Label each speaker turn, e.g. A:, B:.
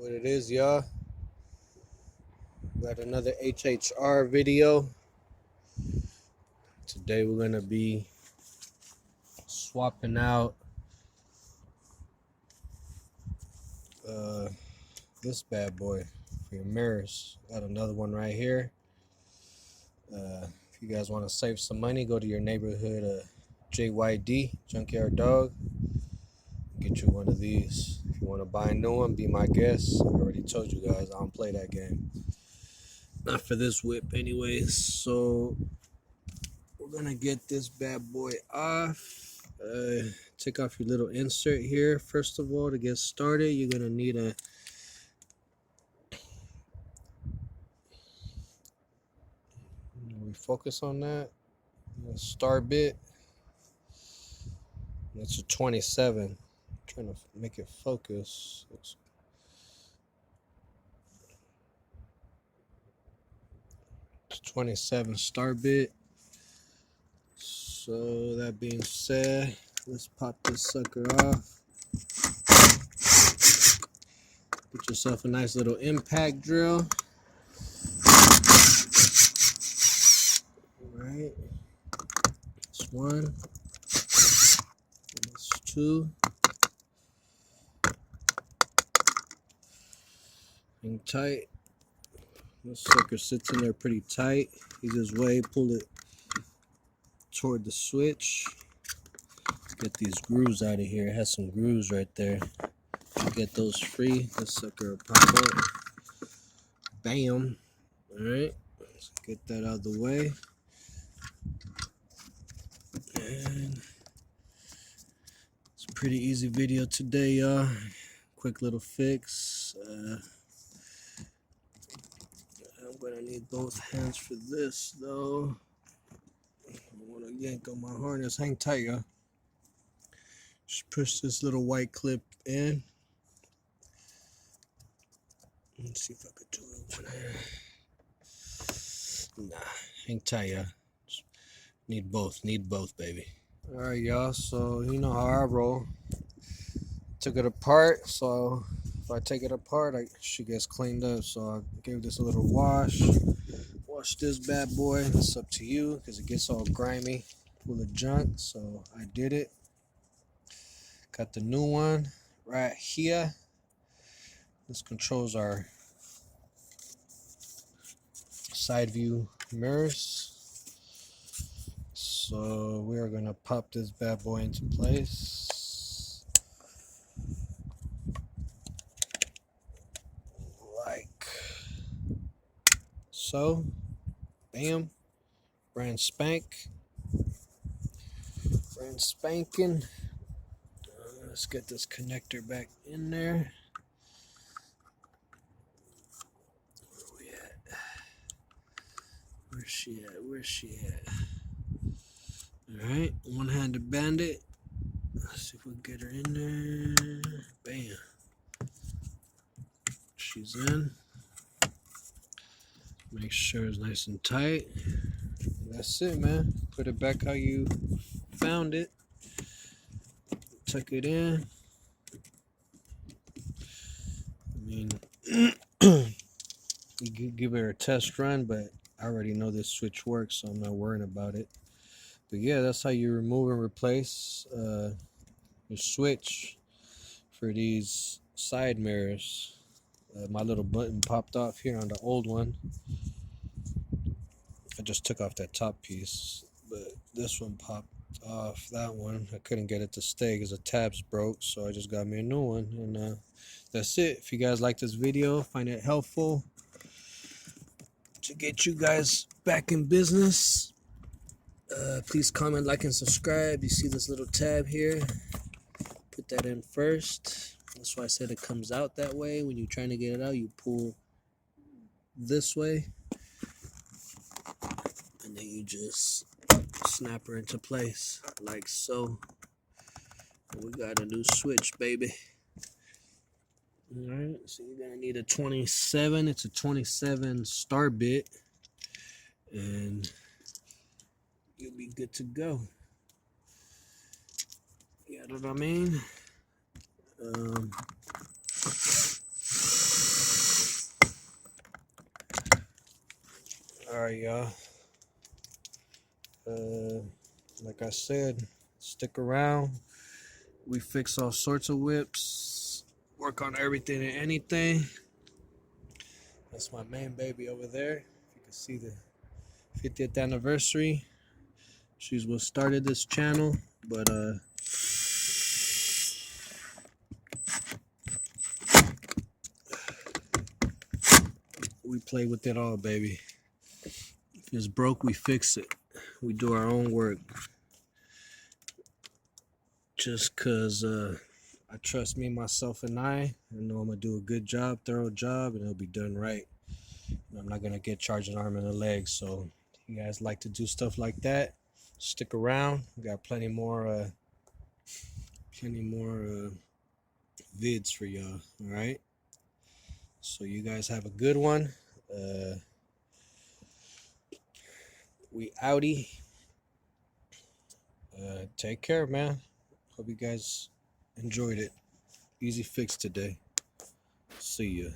A: What it is, y'all? Got another HHR video. Today we're gonna be swapping out this bad boy for your mirrors. Got another one right here. If you guys want to save some money, go to your neighborhood JYD Junkyard Dog. Get you one of these. If you want to buy a new one, be my guest. I already told you guys I don't play that game. Not for this whip anyways. So we're gonna get this bad boy off. Take off your little insert here. First of all, to get started, you're gonna need a focus on that. A star bit. That's a 27. I'm trying to make it focus. It's 27 star bit. So that being said, let's pop this sucker off. Get yourself a nice little impact drill. Alright. That's one. That's two. Hang tight. This sucker sits in there pretty tight. Easiest way, pull it toward the switch. Get these grooves out of here. It has some grooves right there. Get those free. This sucker will pop up. Bam. Alright. Let's get that out of the way. And it's a pretty easy video today, y'all. Quick little fix. I'm gonna need both hands for this though. I don't want to yank on my harness. Hang tight, y'all. Just push this little white clip in. Let's see if I could do it. Nah, hang tight, y'all. Need both, baby. All right, y'all. So you know how I roll. Took it apart, so if I take it apart, she gets cleaned up. So I gave this a little wash. Wash this bad boy. It's up to you because it gets all grimy, full of junk. So I did it. Got the new one right here. This controls our side view mirrors. So we are gonna pop this bad boy into place. Like so. Bam. Brand spanking. Let's get this connector back in there. Where we at? Where's she at? Alright, one-handed bandit. Let's see if we can get her in there. Bam. She's in. Make sure it's nice and tight. That's it, man. Put it back how you found it. Tuck it in. I mean, you could give her a test run, but I already know this switch works, so I'm not worrying about it. But yeah, that's how you remove and replace your switch for these side mirrors. My little button popped off here on the old one. I just took off that top piece, but this one popped off. That one I couldn't get it to stay because the tabs broke, so I just got me a new one. And that's it. If you guys like this video, find it helpful to get you guys back in business, please comment, like, and subscribe. You see this little tab here? Put that in first. That's why I said it comes out that way. When you're trying to get it out, you pull this way, and then you just snap her into place like so. And we got a new switch, baby. Alright, so you're gonna need a 27. It's a 27 star bit, and you'll be good to go. You know what I mean? Alright, y'all. Like I said, stick around. We fix all sorts of whips, work on everything and anything. That's my main baby over there. If you can see the 50th anniversary. She's what started this channel, but we play with it all, baby. If it's broke, we fix it. We do our own work. Just cause I trust me, myself, and I know I'm gonna do a good job, thorough job, and it'll be done right. And I'm not gonna get charged an arm and a leg. So if you guys like to do stuff like that, stick around. We got plenty more vids for y'all. All right. So you guys have a good one. We outie. Take care, man. Hope you guys enjoyed it. Easy fix today. See ya.